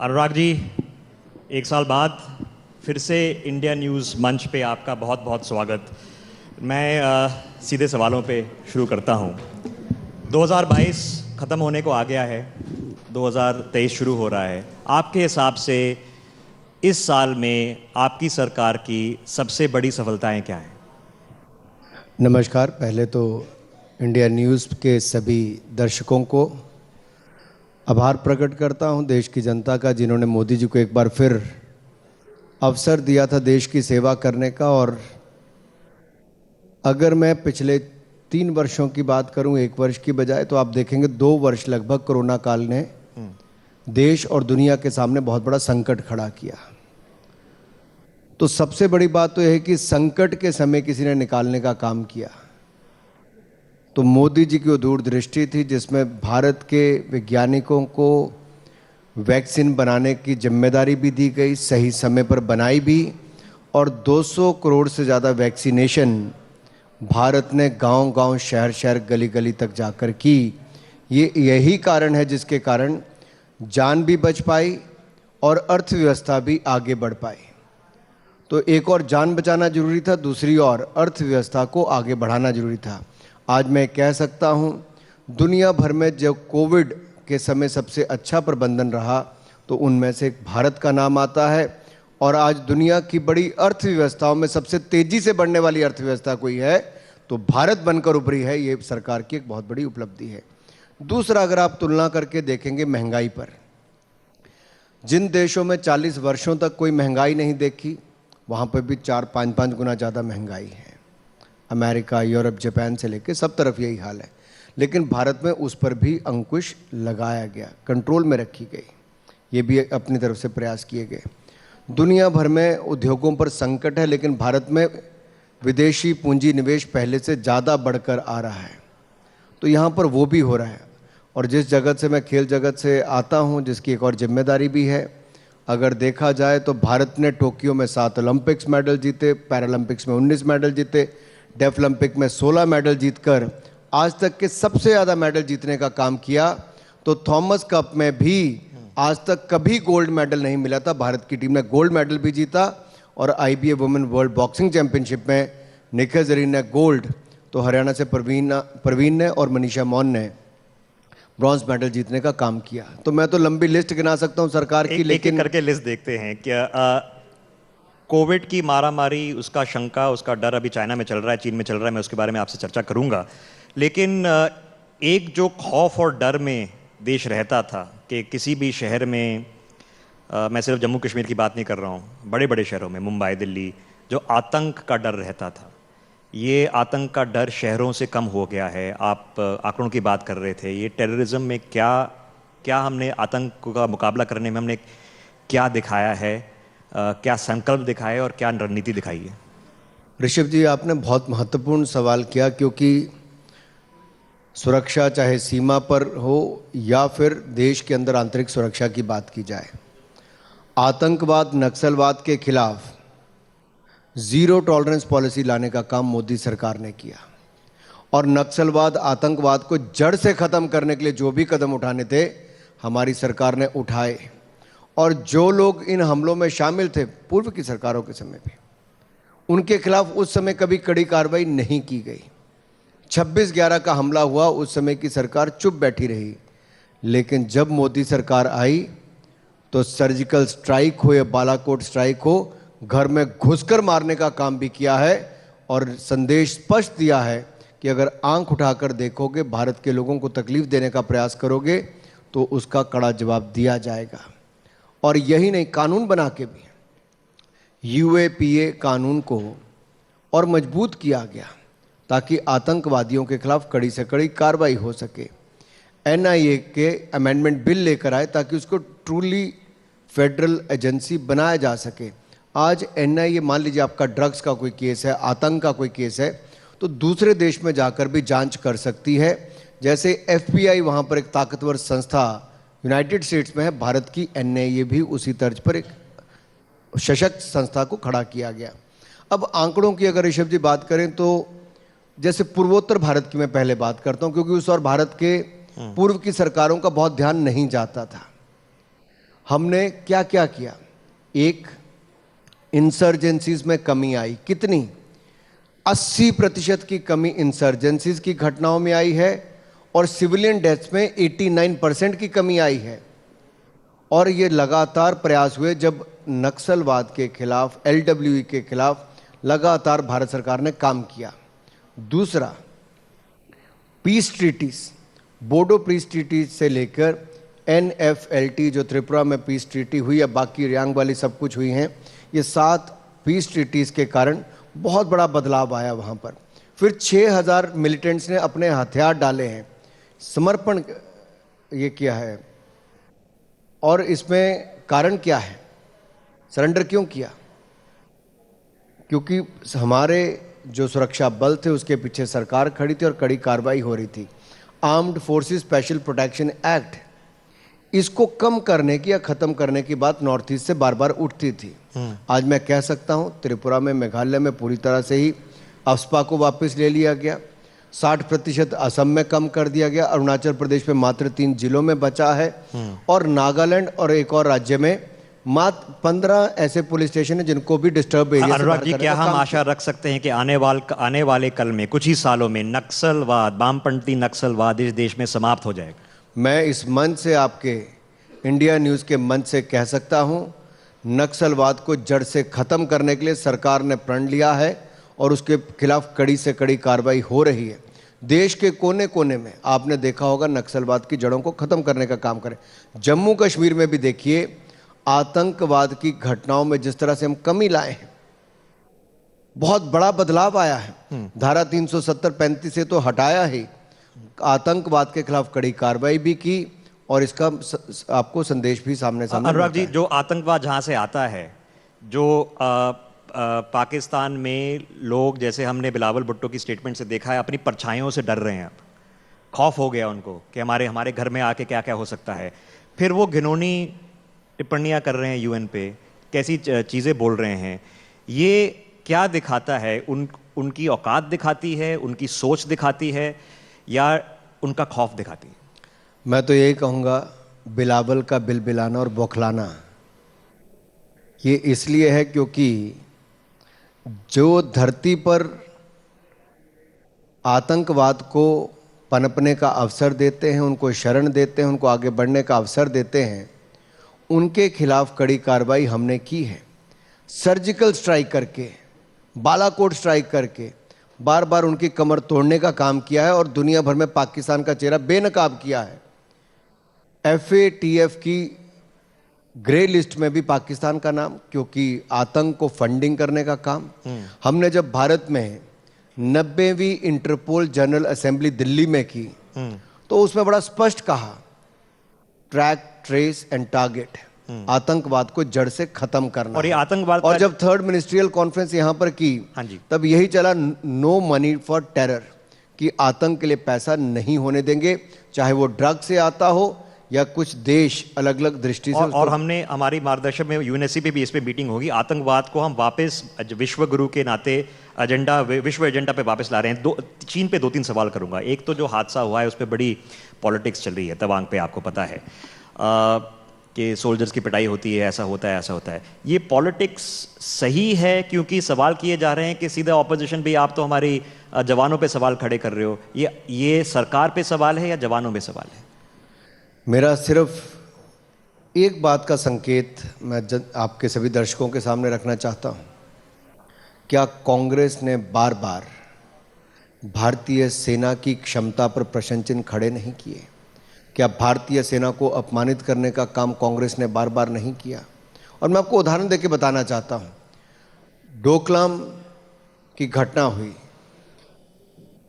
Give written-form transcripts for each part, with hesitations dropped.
अनुराग जी, एक साल बाद फिर से इंडिया न्यूज़ मंच पे आपका बहुत बहुत स्वागत। मैं सीधे सवालों पे शुरू करता हूँ। 2022 ख़त्म होने को आ गया है, 2023 शुरू हो रहा है। आपके हिसाब से इस साल में आपकी सरकार की सबसे बड़ी सफलताएं क्या हैं? नमस्कार। पहले तो इंडिया न्यूज़ के सभी दर्शकों को आभार प्रकट करता हूं, देश की जनता का, जिन्होंने मोदी जी को एक बार फिर अवसर दिया था देश की सेवा करने का। और अगर मैं पिछले 3 वर्षों की बात करूं, 1 वर्ष की बजाय, तो आप देखेंगे 2 वर्ष लगभग कोरोना काल ने देश और दुनिया के सामने बहुत बड़ा संकट खड़ा किया। तो सबसे बड़ी बात तो यह है कि संकट के समय किसी ने निकालने का काम किया। तो मोदी जी की वो दूरदृष्टि थी जिसमें भारत के वैज्ञानिकों को वैक्सीन बनाने की जिम्मेदारी भी दी गई, सही समय पर बनाई भी, और 200 करोड़ से ज़्यादा वैक्सीनेशन भारत ने गांव-गांव, शहर-शहर, गली-गली तक जाकर की। यही कारण है जिसके कारण जान भी बच पाई और अर्थव्यवस्था भी आगे बढ़ पाई। तो एक और जान बचाना जरूरी था, दूसरी ओर अर्थव्यवस्था को आगे बढ़ाना जरूरी था। आज मैं कह सकता हूं, दुनिया भर में जो कोविड के समय सबसे अच्छा प्रबंधन रहा तो उनमें से भारत का नाम आता है। और आज दुनिया की बड़ी अर्थव्यवस्थाओं में सबसे तेजी से बढ़ने वाली अर्थव्यवस्था कोई है तो भारत बनकर उभरी है। ये सरकार की एक बहुत बड़ी उपलब्धि है। दूसरा, अगर आप तुलना करके देखेंगे महंगाई पर, जिन देशों में 40 वर्षों तक कोई महंगाई नहीं देखी, वहाँ पर भी 4-5 गुना ज़्यादा महंगाई है। अमेरिका, यूरोप, जापान से लेकर सब तरफ यही हाल है। लेकिन भारत में उस पर भी अंकुश लगाया गया, कंट्रोल में रखी गई। ये भी अपनी तरफ से प्रयास किए गए। दुनिया भर में उद्योगों पर संकट है, लेकिन भारत में विदेशी पूंजी निवेश पहले से ज़्यादा बढ़कर आ रहा है। तो यहाँ पर वो भी हो रहा है। और जिस जगत से, मैं खेल जगत से आता हूँ, जिसकी एक और जिम्मेदारी भी है, अगर देखा जाए तो भारत ने टोक्यो में 7 ओलंपिक्स मेडल जीते, पैरालंपिक्स में 19 मेडल जीते, डेफ ओलंपिक में 16 मेडल जीतकर आज तक के सबसे ज़्यादा मेडल जीतने का काम किया। तो थॉमस कप में भी आज तक कभी गोल्ड मेडल नहीं मिला था। भारत की टीम ने गोल्ड मेडल भी जीता। और IBA women world boxing championship में निखिल जरीन ने गोल्ड, तो हरियाणा से प्रवीण ने और मनीषा मौन ने ब्रॉन्ज मेडल जीतने का काम किया। तो मैं तो लंबी लिस्ट गिना सकता हूं सरकार की, लेकिन करके लिस्ट देखते हैं। क्या कोविड की मारामारी, उसका शंका, उसका डर अभी चाइना में चल रहा है, चीन में चल रहा है, मैं उसके बारे में आपसे चर्चा करूंगा। लेकिन एक जो खौफ और डर में देश रहता था कि किसी भी शहर में, मैं सिर्फ जम्मू कश्मीर की बात नहीं कर रहा हूँ, बड़े बड़े शहरों में, मुंबई, दिल्ली, जो आतंक का डर रहता था, ये आतंक का डर शहरों से कम हो गया है। आप आंकड़ों की बात कर रहे थे, ये टेररिज्म में क्या हमने आतंक का मुकाबला करने में हमने क्या दिखाया है, क्या संकल्प दिखाया है और क्या रणनीति दिखाई है? ऋषभ जी, आपने बहुत महत्वपूर्ण सवाल किया, क्योंकि सुरक्षा चाहे सीमा पर हो या फिर देश के अंदर आंतरिक सुरक्षा की बात की जाए, आतंकवाद, नक्सलवाद के खिलाफ ज़ीरो टॉलरेंस पॉलिसी लाने का काम मोदी सरकार ने किया। और नक्सलवाद, आतंकवाद को जड़ से ख़त्म करने के लिए जो भी कदम उठाने थे, हमारी सरकार ने उठाए। और जो लोग इन हमलों में शामिल थे पूर्व की सरकारों के समय भी, उनके खिलाफ उस समय कभी कड़ी कार्रवाई नहीं की गई। 26/11 का हमला हुआ, उस समय की सरकार चुप बैठी रही। लेकिन जब मोदी सरकार आई तो सर्जिकल स्ट्राइक हो या बालाकोट स्ट्राइक हो, घर में घुसकर मारने का काम भी किया है। और संदेश स्पष्ट दिया है कि अगर आंख उठाकर देखोगे, भारत के लोगों को तकलीफ देने का प्रयास करोगे तो उसका कड़ा जवाब दिया जाएगा। और यही नहीं, कानून बना के भी यूएपीए कानून को और मजबूत किया गया ताकि आतंकवादियों के खिलाफ कड़ी से कड़ी कार्रवाई हो सके। एनआईए के अमेंडमेंट बिल लेकर आए ताकि उसको ट्रूली फेडरल एजेंसी बनाया जा सके। आज एनआईए, मान लीजिए आपका ड्रग्स का कोई केस है, आतंक का कोई केस है, तो दूसरे देश में जाकर भी जांच कर सकती है। जैसे एफबीआई वहाँ पर एक ताकतवर संस्था यूनाइटेड स्टेट्स में है, भारत की एनआईए भी उसी तर्ज पर एक सशक्त संस्था को खड़ा किया गया। अब आंकड़ों की अगर ऋषभ जी बात करें तो जैसे पूर्वोत्तर भारत की मैं पहले बात करता हूं, क्योंकि उस और भारत के पूर्व की सरकारों का बहुत ध्यान नहीं जाता था। हमने क्या क्या किया? एक, इंसर्जेंसीज में कमी आई। कितनी? 80% की कमी इंसर्जेंसीज की घटनाओं में आई है और सिविलियन डेथ्स में 89% की कमी आई है। और ये लगातार प्रयास हुए जब नक्सलवाद के खिलाफ, LWE के खिलाफ लगातार भारत सरकार ने काम किया। दूसरा, peace treaties, Bodo peace treaty से लेकर NFLT जो त्रिपुरा में पीस ट्रीटी हुई या बाकी रियांग वाली सब कुछ हुई हैं, ये 7 पीस ट्रीटीज के कारण बहुत बड़ा बदलाव आया वहाँ पर। फिर 6000 मिलिटेंट्स ने अपने हथियार डाले हैं, समर्पण ये किया है। और इसमें कारण क्या है? सरेंडर क्यों किया? क्योंकि हमारे जो सुरक्षा बल थे उसके पीछे सरकार खड़ी थी और कड़ी कार्रवाई हो रही थी। Armed forces special protection act, इसको कम करने की या खत्म करने की बात नॉर्थ ईस्ट से बार बार उठती थी। आज मैं कह सकता हूं त्रिपुरा में, मेघालय में पूरी तरह से ही अफ्स्पा को वापस ले लिया गया। 60% असम में कम कर दिया गया। अरुणाचल प्रदेश में मात्र 3 जिलों में बचा है और नागालैंड और एक और राज्य में मात्र 15 ऐसे पुलिस स्टेशन है जिनको भी डिस्टर्ब एरिया से अनुराग बाहर जी, करने क्या का हम काम आशा रख सकते हैं कि आने वाले कल में, कुछ ही सालों में, नक्सलवाद, वामपंथी नक्सलवाद इस देश में समाप्त हो जाएगा? मैं इस मंच से, आपके इंडिया न्यूज़ के मंच से कह सकता हूं, नक्सलवाद को जड़ से खत्म करने के लिए सरकार ने प्रण लिया है और उसके खिलाफ कड़ी से कड़ी कार्रवाई हो रही है। देश के कोने कोने में आपने देखा होगा नक्सलवाद की जड़ों को खत्म करने का काम करें। जम्मू कश्मीर में भी देखिए, आतंकवाद की घटनाओं में जिस तरह से हम कमी लाए हैं, बहुत बड़ा बदलाव आया है। धारा 370-35 से तो हटाया ही, आतंकवाद के खिलाफ कड़ी कार्रवाई भी की और इसका आपको संदेश भी सामने अनुराग जी, मिलता है। जो आतंकवाद जहां से आता है, जो पाकिस्तान में लोग, जैसे हमने बिलावल भुट्टो की स्टेटमेंट से देखा है, अपनी परछाइयों से डर रहे हैं। अब खौफ हो गया उनको कि हमारे घर में आके क्या क्या हो सकता है। फिर वो घिनौनी टिप्पणियां कर रहे हैं UN पे, कैसी चीज़ें बोल रहे हैं। ये क्या दिखाता है? उनकी औकात दिखाती है, उनकी सोच दिखाती है, या उनका खौफ दिखाती है? मैं तो यही कहूँगा, बिलावल का बिलबिलाना और बौखलाना ये इसलिए है क्योंकि जो धरती पर आतंकवाद को पनपने का अवसर देते हैं, उनको शरण देते हैं, उनको आगे बढ़ने का अवसर देते हैं, उनके खिलाफ कड़ी कार्रवाई हमने की है। सर्जिकल स्ट्राइक करके, बालाकोट स्ट्राइक करके बार बार उनकी कमर तोड़ने का काम किया है और दुनिया भर में पाकिस्तान का चेहरा बेनकाब किया है। FATF की ग्रे लिस्ट में भी पाकिस्तान का नाम, क्योंकि आतंक को फंडिंग करने का काम। हमने जब भारत में 90वीं इंटरपोल जनरल असेंबली दिल्ली में की तो उसमें बड़ा स्पष्ट कहा, ट्रैक, ट्रेस एंड टारगेट, आतंकवाद को जड़ से खत्म करना। और ये आतंकवाद और जब 3rd मिनिस्ट्रियल कॉन्फ्रेंस यहां पर की, हाँ जी, तब यही चला, नो मनी फॉर टेरर, कि आतंक के लिए पैसा नहीं होने देंगे, चाहे वो ड्रग से आता हो या कुछ देश अलग अलग दृष्टि से। और हमने, हमारी मार्गदर्शन में UNSC पे भी इस पे मीटिंग होगी। आतंकवाद को हम वापस विश्व गुरु के नाते विश्व एजेंडा पे वापस ला रहे हैं। चीन पे 2-3 सवाल करूंगा। एक तो जो हादसा हुआ है उस पर बड़ी पॉलिटिक्स चल रही है तवांग पे, आपको पता है कि सोल्जर्स की पिटाई होती है, ऐसा होता है, ऐसा होता है। ये पॉलिटिक्स सही है? क्योंकि सवाल किए जा रहे हैं कि सीधा ऑपोजिशन भी, आप तो हमारी जवानों पे सवाल खड़े कर रहे हो। ये सरकार पे सवाल है या जवानों पे सवाल है? मेरा सिर्फ एक बात का संकेत मैं आपके सभी दर्शकों के सामने रखना चाहता हूं। क्या कांग्रेस ने बार बार भारतीय सेना की क्षमता पर प्रश्न चिन्ह खड़े नहीं किए? क्या भारतीय सेना को अपमानित करने का काम कांग्रेस ने बार बार नहीं किया? और मैं आपको उदाहरण देके बताना चाहता हूं। डोकलाम की घटना हुई,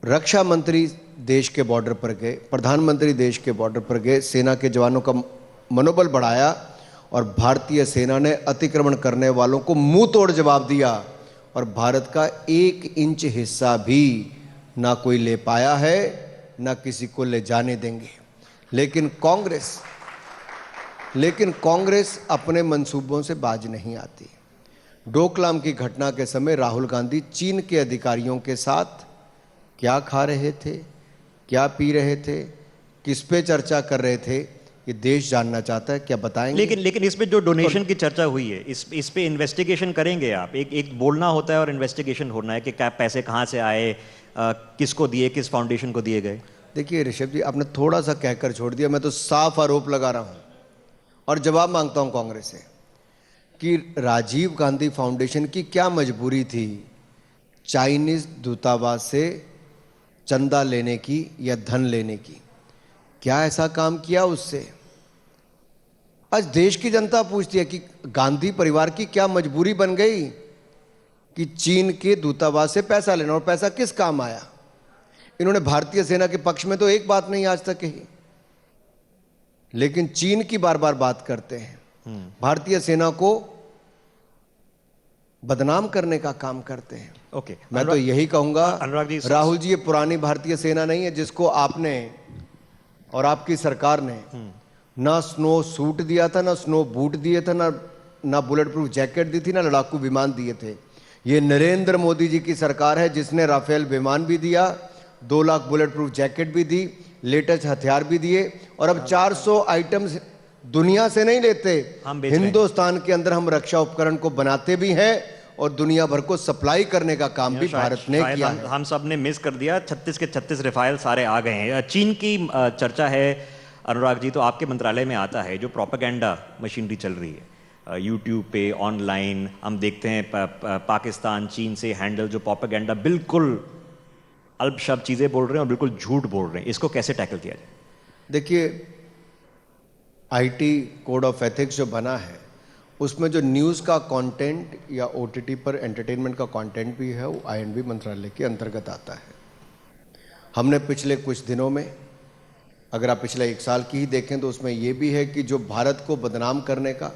रक्षा मंत्री देश के बॉर्डर पर गए, प्रधानमंत्री देश के बॉर्डर पर गए, सेना के जवानों का मनोबल बढ़ाया और भारतीय सेना ने अतिक्रमण करने वालों को मुंह तोड़ जवाब दिया और भारत का 1 इंच हिस्सा भी ना कोई ले पाया है, ना किसी को ले जाने देंगे। लेकिन कांग्रेस अपने मंसूबों से बाज नहीं आती। डोकलाम की घटना के समय राहुल गांधी चीन के अधिकारियों के साथ क्या खा रहे थे, क्या पी रहे थे, किस पे चर्चा कर रहे थे, ये देश जानना चाहता है, क्या बताएंगे? लेकिन इसमें जो डोनेशन की चर्चा हुई है, इस पे इन्वेस्टिगेशन करेंगे आप? एक बोलना होता है और इन्वेस्टिगेशन होना है कि क्या पैसे कहाँ से आए, किसको दिए, किस फाउंडेशन को दिए गए। देखिए ऋषभ जी, आपने थोड़ा सा कहकर छोड़ दिया। मैं तो साफ आरोप लगा रहा हूं और जवाब मांगता हूं कांग्रेस से कि राजीव गांधी फाउंडेशन की क्या मजबूरी थी चाइनीज दूतावास से चंदा लेने की या धन लेने की? क्या ऐसा काम किया उससे? आज देश की जनता पूछती है कि गांधी परिवार की क्या मजबूरी बन गई कि चीन के दूतावास से पैसा लेना, और पैसा किस काम आया? इन्होंने भारतीय सेना के पक्ष में तो एक बात नहीं आज तक कही, लेकिन चीन की बार बार बात करते हैं। भारतीय सेना को बदनाम करने का काम करते हैं। ओके, मैं तो यही कहूंगा अनुराग जी, राहुल जी, ये पुरानी भारतीय सेना नहीं है जिसको आपने और आपकी सरकार ने ना स्नो सूट दिया था, ना स्नो बूट दिए थे, ना बुलेट प्रूफ जैकेट दी थी, ना लड़ाकू विमान दिए थे। ये नरेंद्र मोदी जी की सरकार है जिसने राफेल विमान भी दिया, 2 लाख बुलेट प्रूफ जैकेट भी दी, लेटेस्ट हथियार भी दिए, और अब 400 आइटम्स दुनिया से नहीं लेते, हिंदुस्तान के अंदर हम रक्षा उपकरण को बनाते भी हैं और दुनिया भर को सप्लाई करने का काम भी भारत ने किया है। हम सब ने मिस कर दिया, 36 के 36 रफाल सारे आ गए हैं। चीन की चर्चा है अनुराग जी, तो आपके मंत्रालय में आता है जो प्रोपेगेंडा मशीनरी चल रही है यूट्यूब पे, ऑनलाइन हम देखते हैं पाकिस्तान चीन से हैंडल जो प्रोपेगेंडा बिल्कुल अल्पशब्द चीजें बोल रहे हैं और बिल्कुल झूठ बोल रहे हैं, इसको कैसे टैकल किया जाए? देखिए, आईटी कोड ऑफ एथिक्स जो बना है उसमें जो न्यूज़ का कंटेंट या ओटीटी पर एंटरटेनमेंट का कंटेंट भी है वो आईएनबी मंत्रालय के अंतर्गत आता है। हमने पिछले कुछ दिनों में, अगर आप पिछले 1 साल की ही देखें तो उसमें ये भी है कि जो भारत को बदनाम करने का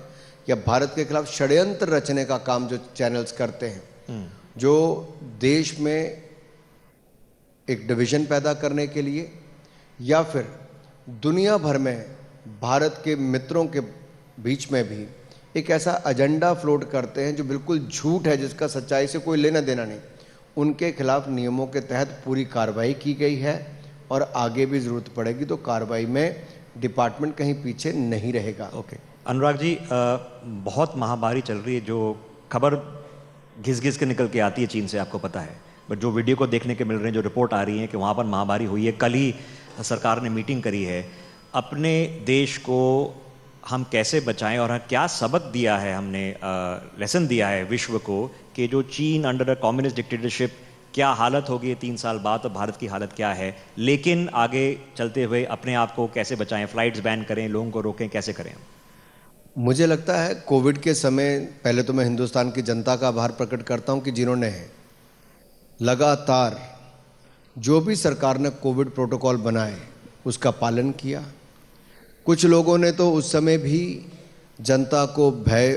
या भारत के खिलाफ षड्यंत्र रचने का काम जो चैनल्स करते हैं, जो देश में एक डिवीजन पैदा करने के लिए या फिर दुनिया भर में भारत के मित्रों के बीच में भी एक ऐसा एजेंडा फ्लोट करते हैं जो बिल्कुल झूठ है, जिसका सच्चाई से कोई लेना देना नहीं, उनके खिलाफ नियमों के तहत पूरी कार्रवाई की गई है और आगे भी ज़रूरत पड़ेगी तो कार्रवाई में डिपार्टमेंट कहीं पीछे नहीं रहेगा। ओके अनुराग जी, बहुत महामारी चल रही है, जो खबर घिस घिस के निकल के आती है चीन से, आपको पता है, बट जो वीडियो को देखने के मिल रहे हैं, जो रिपोर्ट आ रही है कि वहाँ पर महामारी हुई है। कल ही सरकार ने मीटिंग करी है। अपने देश को हम कैसे बचाएं और क्या सबक दिया है हमने, लेसन दिया है विश्व को कि जो चीन अंडर अ कम्युनिस्ट डिक्टेटरशिप क्या हालत होगी 3 साल बाद, और भारत की हालत क्या है, लेकिन आगे चलते हुए अपने आप को कैसे बचाएं, फ्लाइट्स बैन करें, लोगों को रोकें, कैसे करें? मुझे लगता है कोविड के समय पहले तो मैं हिंदुस्तान की जनता का आभार प्रकट करता हूं कि जिन्होंने लगातार जो भी सरकार ने कोविड प्रोटोकॉल बनाए उसका पालन किया। कुछ लोगों ने तो उस समय भी जनता को भय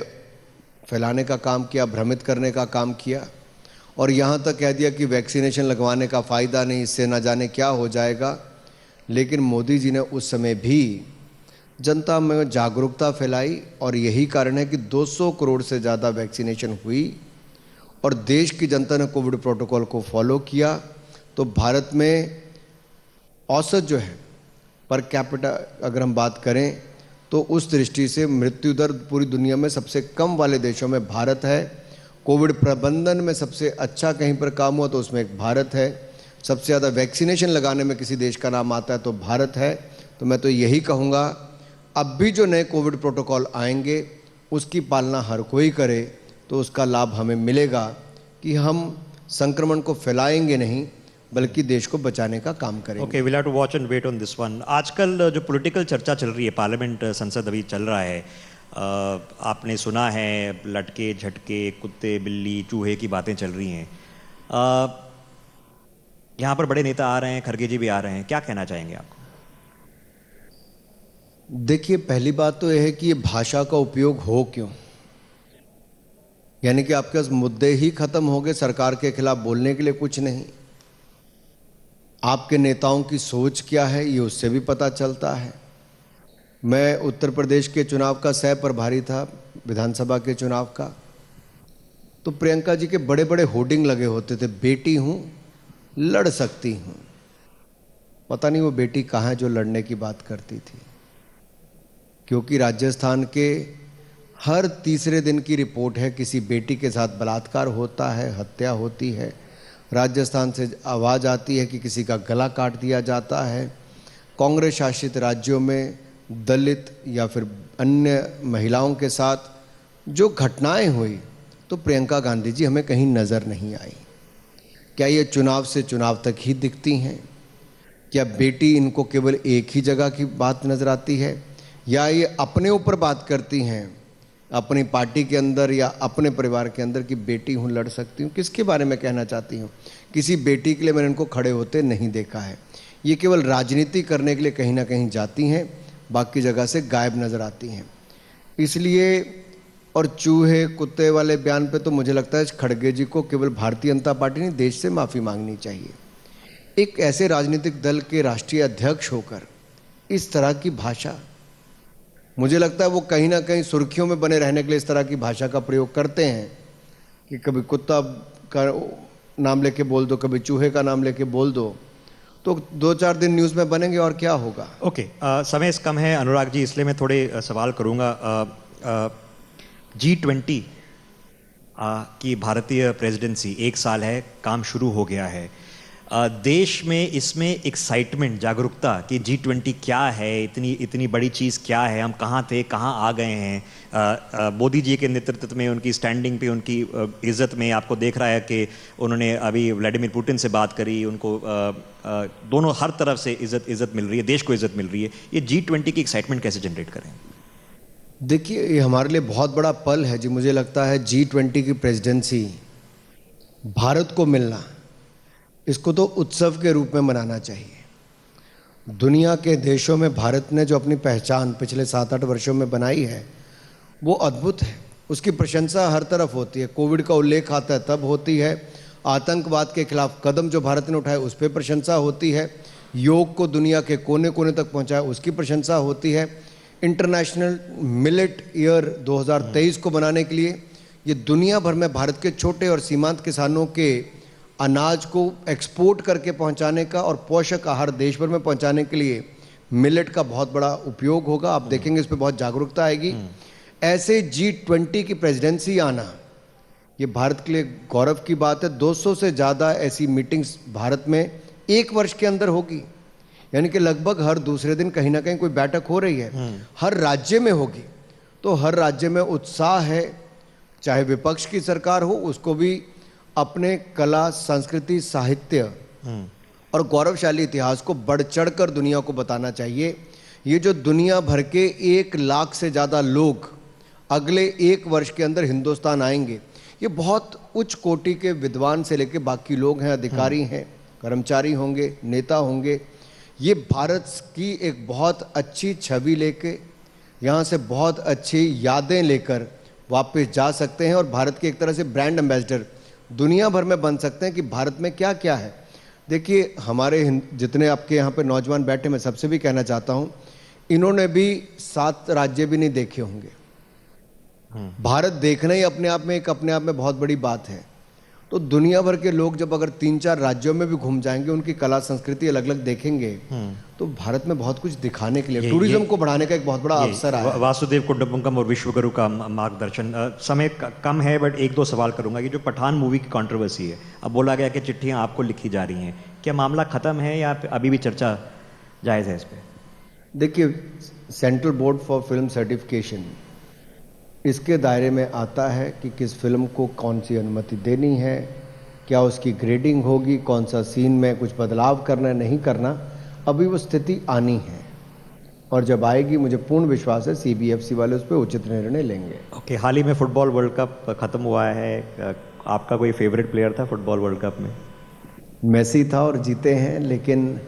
फैलाने का काम किया, भ्रमित करने का काम किया, और यहाँ तक कह दिया कि वैक्सीनेशन लगवाने का फ़ायदा नहीं, इससे ना जाने क्या हो जाएगा। लेकिन मोदी जी ने उस समय भी जनता में जागरूकता फैलाई और यही कारण है कि 200 करोड़ से ज़्यादा वैक्सीनेशन हुई और देश की जनता ने कोविड प्रोटोकॉल को फॉलो किया। तो भारत में औसत जो है पर कैपिटा अगर हम बात करें तो उस दृष्टि से मृत्यु दर पूरी दुनिया में सबसे कम वाले देशों में भारत है। कोविड प्रबंधन में सबसे अच्छा कहीं पर काम हुआ तो उसमें एक भारत है। सबसे ज़्यादा वैक्सीनेशन लगाने में किसी देश का नाम आता है तो भारत है। तो मैं तो यही कहूँगा, अब भी जो नए कोविड प्रोटोकॉल आएंगे उसकी पालना हर कोई करे तो उसका लाभ हमें मिलेगा कि हम संक्रमण को फैलाएंगे नहीं बल्कि देश को बचाने का काम करेंगे। Okay, will have to watch and wait on this one. आजकल जो पॉलिटिकल चर्चा चल रही है, पार्लियामेंट संसद अभी चल रहा है, आपने सुना है लटके झटके कुत्ते बिल्ली चूहे की बातें चल रही हैं। यहाँ पर बड़े नेता आ रहे हैं, खड़गे जी भी आ रहे हैं, क्या कहना चाहेंगे आपको? देखिए, पहली बात तो यह है कि ये भाषा का उपयोग हो क्यों, यानी कि आपके पास मुद्दे ही खत्म हो गए, सरकार के खिलाफ बोलने के लिए कुछ नहीं। आपके नेताओं की सोच क्या है ये उससे भी पता चलता है। मैं उत्तर प्रदेश के चुनाव का सह प्रभारी था, विधानसभा के चुनाव का, तो प्रियंका जी के बड़े बड़े होर्डिंग लगे होते थे, बेटी हूं लड़ सकती हूं। पता नहीं वो बेटी कहाँ है जो लड़ने की बात करती थी। क्योंकि राजस्थान के हर तीसरे दिन की रिपोर्ट है किसी बेटी के साथ बलात्कार होता है, हत्या होती है। राजस्थान से आवाज़ आती है कि किसी का गला काट दिया जाता है। कांग्रेस शासित राज्यों में दलित या फिर अन्य महिलाओं के साथ जो घटनाएं हुई, तो प्रियंका गांधी जी हमें कहीं नज़र नहीं आई। क्या ये चुनाव से चुनाव तक ही दिखती हैं? क्या बेटी इनको केवल एक ही जगह की बात नज़र आती है, या ये अपने ऊपर बात करती हैं अपनी पार्टी के अंदर या अपने परिवार के अंदर कि बेटी हूँ, लड़ सकती हूँ? किसके बारे में कहना चाहती हूँ? किसी बेटी के लिए मैंने इनको खड़े होते नहीं देखा है। ये केवल राजनीति करने के लिए कहीं ना कहीं जाती हैं, बाकी जगह से गायब नज़र आती हैं। इसलिए और चूहे कुत्ते वाले बयान पे तो मुझे लगता है खड़गे जी को केवल भारतीय जनता पार्टी नहीं, देश से माफ़ी मांगनी चाहिए। एक ऐसे राजनीतिक दल के राष्ट्रीय अध्यक्ष होकर इस तरह की भाषा, मुझे लगता है वो कहीं ना कहीं सुर्खियों में बने रहने के लिए इस तरह की भाषा का प्रयोग करते हैं कि कभी कुत्ता का नाम लेके बोल दो, कभी चूहे का नाम लेके बोल दो, तो 2-4 दिन न्यूज़ में बनेंगे और क्या होगा। ओके, समय कम है अनुराग जी, इसलिए मैं थोड़े सवाल करूंगा। G20 की भारतीय प्रेसिडेंसी 1 साल है, काम शुरू हो गया है। देश में इसमें एक्साइटमेंट, जागरूकता कि G20 क्या है, इतनी बड़ी चीज़ क्या है, हम कहाँ थे, कहाँ आ गए हैं। मोदी जी के नेतृत्व में, उनकी स्टैंडिंग पे, उनकी इज़्ज़त में आपको देख रहा है कि उन्होंने अभी व्लादिमीर पुतिन से बात करी, उनको दोनों हर तरफ से इज़्ज़त मिल रही है, देश को इज़्ज़त मिल रही है। ये G20 की एक्साइटमेंट कैसे जनरेट करें? देखिए, ये हमारे लिए बहुत बड़ा पल है जी। मुझे लगता है G20 की प्रेसिडेंसी भारत को मिलना, इसको तो उत्सव के रूप में मनाना चाहिए। दुनिया के देशों में भारत ने जो अपनी पहचान पिछले 7-8 वर्षों में बनाई है, वो अद्भुत है। उसकी प्रशंसा हर तरफ होती है। कोविड का उल्लेख आता है तब होती है, आतंकवाद के खिलाफ कदम जो भारत ने उठाए उस पर प्रशंसा होती है, योग को दुनिया के कोने कोने तक पहुंचाया उसकी प्रशंसा होती है। इंटरनेशनल मिलेट ईयर 2023 को बनाने के लिए ये दुनिया भर में भारत के छोटे और सीमांत किसानों के अनाज को एक्सपोर्ट करके पहुंचाने का और पोषक आहार देश भर में पहुंचाने के लिए मिलेट का बहुत बड़ा उपयोग होगा। आप देखेंगे इस पर बहुत जागरूकता आएगी। ऐसे G20 की प्रेसिडेंसी आना, ये भारत के लिए गौरव की बात है। 200 से ज़्यादा ऐसी मीटिंग्स भारत में 1 वर्ष के अंदर होगी, यानी कि लगभग हर दूसरे दिन कहीं ना कहीं कोई बैठक हो रही है। हर राज्य में होगी, तो हर राज्य में उत्साह है। चाहे विपक्ष की सरकार हो, उसको भी अपने कला, संस्कृति, साहित्य और गौरवशाली इतिहास को बढ़ चढ़कर दुनिया को बताना चाहिए। ये जो दुनिया भर के 1 लाख से ज़्यादा लोग अगले 1 वर्ष के अंदर हिंदुस्तान आएंगे, ये बहुत उच्च कोटि के विद्वान से लेकर बाकी लोग हैं, अधिकारी हैं, कर्मचारी होंगे, नेता होंगे। ये भारत की एक बहुत अच्छी छवि लेके, यहाँ से बहुत अच्छी यादें लेकर वापस जा सकते हैं और भारत के एक तरह से ब्रांड एम्बेसडर दुनिया भर में बन सकते हैं कि भारत में क्या क्या है। देखिए, हमारे जितने आपके यहाँ पे नौजवान बैठे, मैं सबसे भी कहना चाहता हूँ, इन्होंने भी 7 राज्य भी नहीं देखे होंगे। भारत देखना ही अपने आप में बहुत बड़ी बात है। तो दुनिया भर के लोग जब अगर 3-4 राज्यों में भी घूम जाएंगे, उनकी कला संस्कृति अलग अलग देखेंगे, तो भारत में बहुत कुछ दिखाने के लिए, टूरिज्म को बढ़ाने का एक बहुत बड़ा अवसर है। वासुदेव कुडुम्बकम और विश्वगुरु का मार्गदर्शन। समय कम है, बट 1-2 सवाल करूंगा। ये जो पठान मूवी की कंट्रोवर्सी है, अब बोला गया कि चिट्ठियां आपको लिखी जा रही हैं, क्या मामला खत्म है या अभी भी चर्चा जायज़ है इस पर? देखिए, central board for film certification इसके दायरे में आता है कि किस फिल्म को कौन सी अनुमति देनी है, क्या उसकी ग्रेडिंग होगी, कौन सा सीन में कुछ बदलाव करना है, नहीं करना। अभी वो स्थिति आनी है और जब आएगी, मुझे पूर्ण विश्वास है CBFC वाले उस पर उचित निर्णय लेंगे। ओके, हाल ही में फुटबॉल वर्ल्ड कप खत्म हुआ है। आपका कोई फेवरेट प्लेयर था फुटबॉल वर्ल्ड कप में? मेसी था और जीते हैं, लेकिन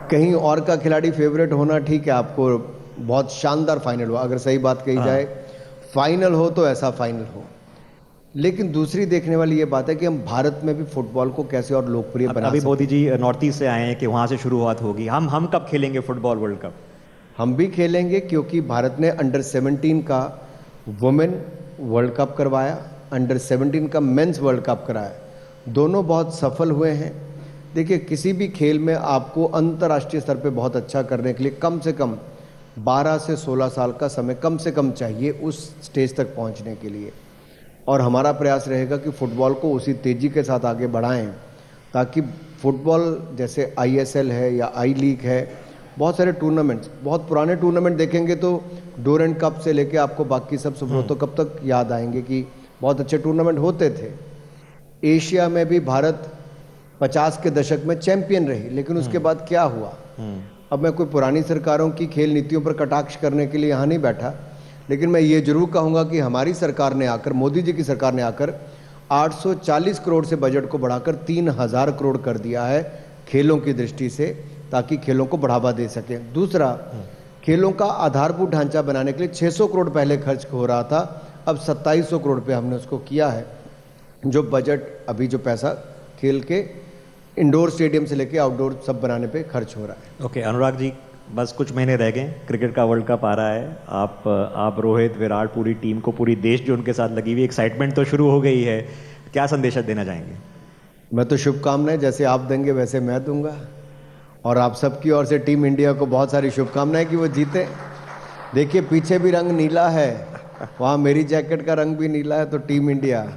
कहीं और का खिलाड़ी फेवरेट होना ठीक है। आपको बहुत शानदार फाइनल हुआ, अगर सही बात कही जाए, फाइनल हो तो ऐसा फाइनल हो। लेकिन दूसरी देखने वाली ये बात है कि हम भारत में भी फुटबॉल को कैसे और लोकप्रिय बना अभी सकते। मोदी जी नॉर्थ ईस्ट से आए हैं कि वहाँ से शुरुआत होगी। हम कब खेलेंगे फुटबॉल वर्ल्ड कप? हम भी खेलेंगे, क्योंकि भारत ने अंडर 17 का वुमेन वर्ल्ड कप करवाया, अंडर 17 का मेंस वर्ल्ड कप कराया। दोनों बहुत सफल हुए हैं। देखिए किसी भी खेल में आपको अंतर्राष्ट्रीय स्तर पे बहुत अच्छा करने के लिए कम से कम 12 से 16 साल का समय कम से कम चाहिए उस स्टेज तक पहुंचने के लिए। और हमारा प्रयास रहेगा कि फुटबॉल को उसी तेज़ी के साथ आगे बढ़ाएं ताकि फुटबॉल जैसे ISL है या आई लीग है, बहुत सारे टूर्नामेंट्स, बहुत पुराने टूर्नामेंट देखेंगे तो डोरेंट कप से लेके आपको बाकी सब सुब्रतो कप तक याद आएंगे कि बहुत अच्छे टूर्नामेंट होते थे। एशिया में भी भारत 50 के दशक में चैंपियन रही, लेकिन उसके बाद क्या हुआ? अब मैं कोई पुरानी सरकारों की खेल नीतियों पर कटाक्ष करने के लिए यहाँ नहीं बैठा, लेकिन मैं ये जरूर कहूँगा कि हमारी सरकार ने आकर, मोदी जी की सरकार ने आकर 840 करोड़ से बजट को बढ़ाकर 3000 करोड़ कर दिया है खेलों की दृष्टि से, ताकि खेलों को बढ़ावा दे सकें। दूसरा, खेलों का आधारभूत ढांचा बनाने के लिए 600 करोड़ पहले खर्च हो रहा था, अब 2700 करोड़ पे हमने उसको किया है। जो बजट अभी जो पैसा खेल के इंडोर स्टेडियम से लेके आउटडोर सब बनाने पे खर्च हो रहा है। ओके अनुराग जी, बस कुछ महीने रह गए, क्रिकेट का वर्ल्ड कप आ रहा है। आप रोहित, विराट, पूरी टीम को, पूरी देश जो उनके साथ लगी हुई, एक्साइटमेंट तो शुरू हो गई है, क्या संदेश देना चाहेंगे? मैं तो शुभकामनाएं जैसे आप देंगे वैसे मैं दूंगा, और आप सबकी ओर से टीम इंडिया को बहुत सारी शुभकामनाएं कि वो जीते। देखिए पीछे भी रंग नीला है, वहाँ मेरी जैकेट का रंग भी नीला है, तो टीम इंडिया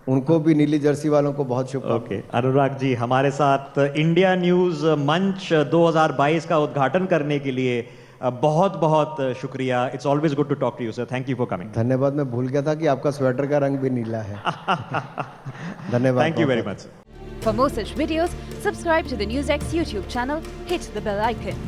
उनको भी, नीली जर्सी वालों को बहुत शुभकामनाएं। ओके अनुराग जी, हमारे साथ इंडिया न्यूज़ मंच 2022 का उद्घाटन करने के लिए बहुत बहुत शुक्रिया। It's always good to talk to you sir, thank you for coming. धन्यवाद, मैं भूल गया था कि आपका स्वेटर का रंग भी नीला है। धन्यवाद, thank you very much. For more such videos, subscribe to the NewsX YouTube channel, hit the bell icon.